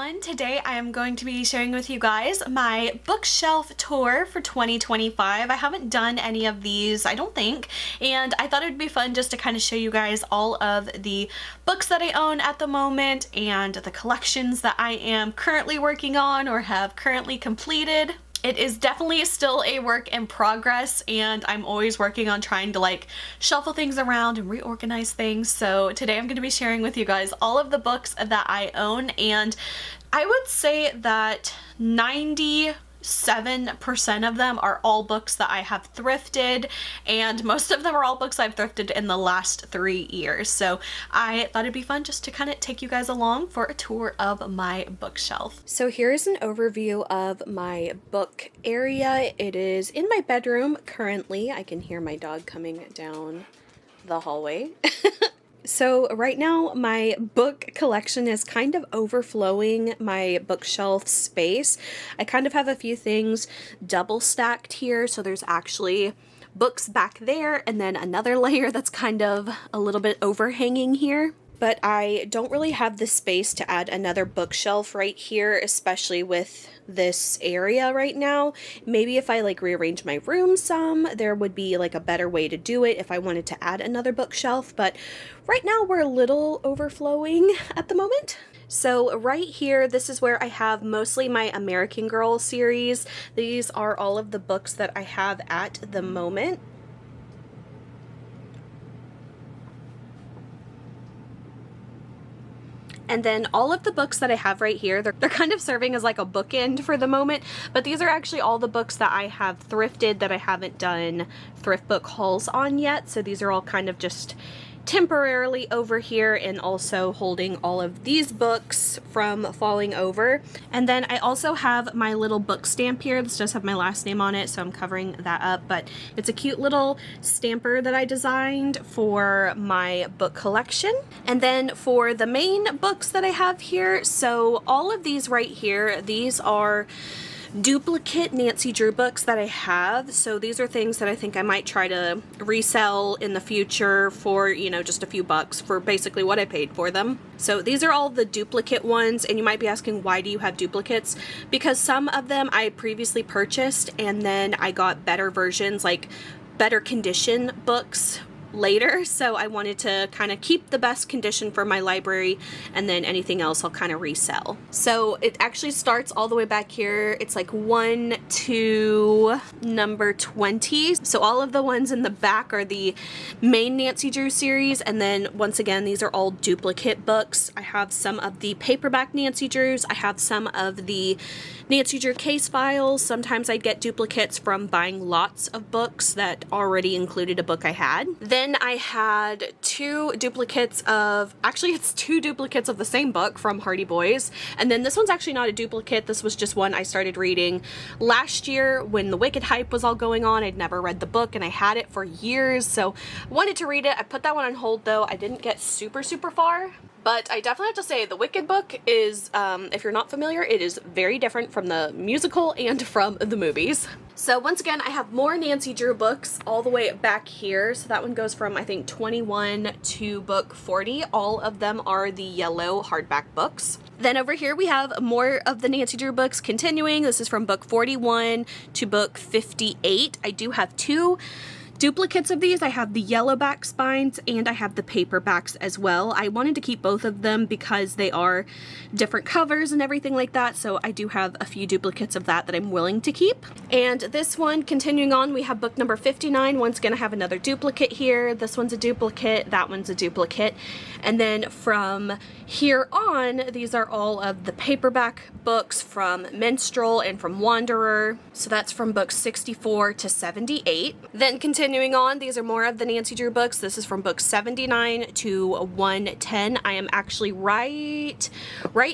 everyone. Today I am going to be sharing with you guys my bookshelf tour for 2025. I haven't done any of these, I don't think, and I thought it would be fun just to kind of show you guys all of the books that I own at the moment and the collections that I am currently working on or have currently completed. It is definitely still a work in progress, and I'm always working on trying to shuffle things around and reorganize things. So today I'm going to be sharing with you guys all of the books that I own, and I would say that 97% of them are all books that I have thrifted, and most of them are all books I've thrifted in the last 3 years. So I thought it'd be fun just to kind of take you guys along for a tour of my bookshelf. So here's an overview of my book area. It is in my bedroom currently. I can hear my dog coming down the hallway. So right now my book collection is kind of overflowing my bookshelf space. I kind of have a few things double stacked here, so there's actually books back there and then another layer that's kind of a little bit overhanging here. But I don't really have the space to add another bookshelf right here, especially with this area right now. Maybe if I rearrange my room some, there would be a better way to do it if I wanted to add another bookshelf. But right now we're a little overflowing at the moment. So right here, this is where I have mostly my American Girl series. These are all of the books that I have at the moment. And then all of the books that I have right here, they're kind of serving as a bookend for the moment, but these are actually all the books that I have thrifted that I haven't done thrift book hauls on yet. So these are all kind of just temporarily over here, and also holding all of these books from falling over. And then I also have my little book stamp here. This does have my last name on it, so I'm covering that up, but it's a cute little stamper that I designed for my book collection. And then for the main books that I have here, so all of these right here, these are duplicate Nancy Drew books that I have. So these are things that I think I might try to resell in the future for, just a few bucks for basically what I paid for them. So these are all the duplicate ones, and you might be asking, why do you have duplicates? Because some of them I previously purchased and then I got better versions, better condition books later, so I wanted to kind of keep the best condition for my library, and then anything else I'll kind of resell. So it actually starts all the way back here. It's 1 to number 20. So all of the ones in the back are the main Nancy Drew series, and then once again these are all duplicate books. I have some of the paperback Nancy Drews. I have some of the Nancy Drew case files. Sometimes I'd get duplicates from buying lots of books that already included a book I had. Then I had two duplicates of the same book from Hardy Boys. And then this one's actually not a duplicate. This was just one I started reading last year when the Wicked hype was all going on. I'd never read the book and I had it for years, so I wanted to read it. I put that one on hold though. I didn't get super far. But I definitely have to say the Wicked book is, if you're not familiar, it is very different from the musical and from the movies. So once again, I have more Nancy Drew books all the way back here. So that one goes from, I think, 21 to book 40. All of them are the yellow hardback books. Then over here we have more of the Nancy Drew books continuing. This is from book 41 to book 58. I do have two duplicates of these. I have the yellow back spines and I have the paperbacks as well. I wanted to keep both of them because they are different covers and everything like that, so I do have a few duplicates of that I'm willing to keep. And this one, continuing on, we have book number 59. Once again, I have another duplicate here. This one's a duplicate, that one's a duplicate. And then from here on, these are all of the paperback books from Minstrel and from Wanderer. So that's from books 64 to 78. Then continuing on, these are more of the Nancy Drew books. This is from book 79 to 110. I am actually right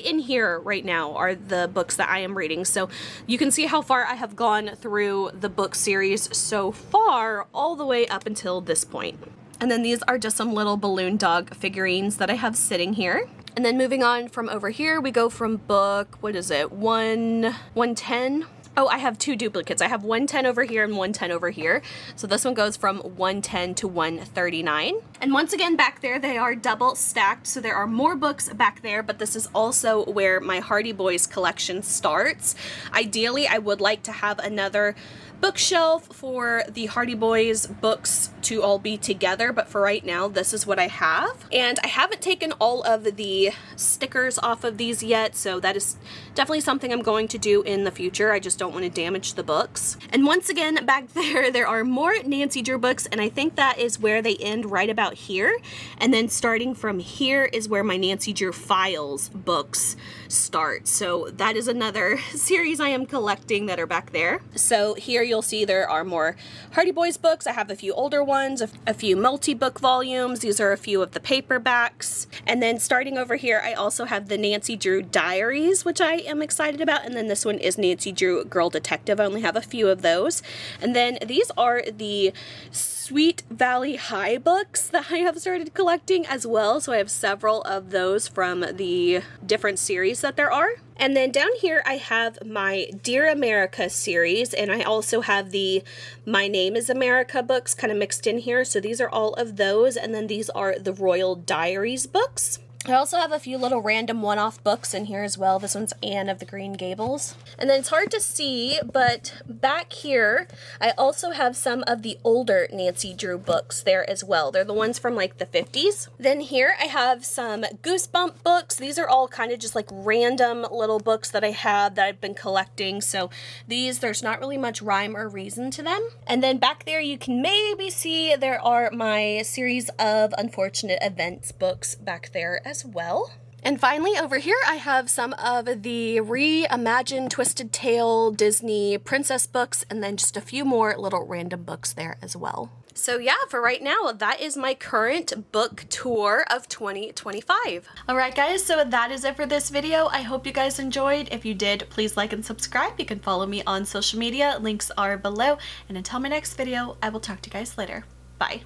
in here right now are the books that I am reading. So you can see how far I have gone through the book series so far, all the way up until this point. And then these are just some little balloon dog figurines that I have sitting here. And then moving on from over here, we go from book, 110? Oh, I have two duplicates. I have 110 over here and 110 over here. So this one goes from 110 to 139. And once again, back there, they are double stacked, so there are more books back there, but this is also where my Hardy Boys collection starts. Ideally, I would like to have another bookshelf for the Hardy Boys books to all be together, but for right now, this is what I have. And I haven't taken all of the stickers off of these yet, so that is definitely something I'm going to do in the future. I just don't want to damage the books. And once again, back there are more Nancy Drew books, and I think that is where they end right about here. And then starting from here is where my Nancy Drew Files books start. So that is another series I am collecting that are back there. So here you'll see there are more Hardy Boys books. I have a few older ones, a few multi-book volumes. These are a few of the paperbacks. And then starting over here, I also have the Nancy Drew Diaries, which I am excited about. And then this one is Nancy Drew Girl Detective. I only have a few of those. And then these are the Sweet Valley High books that I have started collecting as well. So I have several of those from the different series that there are. And then down here I have my Dear America series, and I also have the My Name is America books kind of mixed in here. So these are all of those, and then these are the Royal Diaries books. I also have a few little random one-off books in here as well. This one's Anne of the Green Gables. And then it's hard to see, but back here, I also have some of the older Nancy Drew books there as well. They're the ones from like the 50s. Then here I have some Goosebump books. These are all kind of just like random little books that I have that I've been collecting. So these, there's not really much rhyme or reason to them. And then back there, you can maybe see there are my series of Unfortunate Events books back there as well. And finally, over here, I have some of the reimagined Twisted Tale Disney princess books, and then just a few more little random books there as well. So yeah, for right now, that is my current book tour of 2025. Alright guys, so that is it for this video. I hope you guys enjoyed. If you did, please like and subscribe. You can follow me on social media. Links are below. And until my next video, I will talk to you guys later. Bye.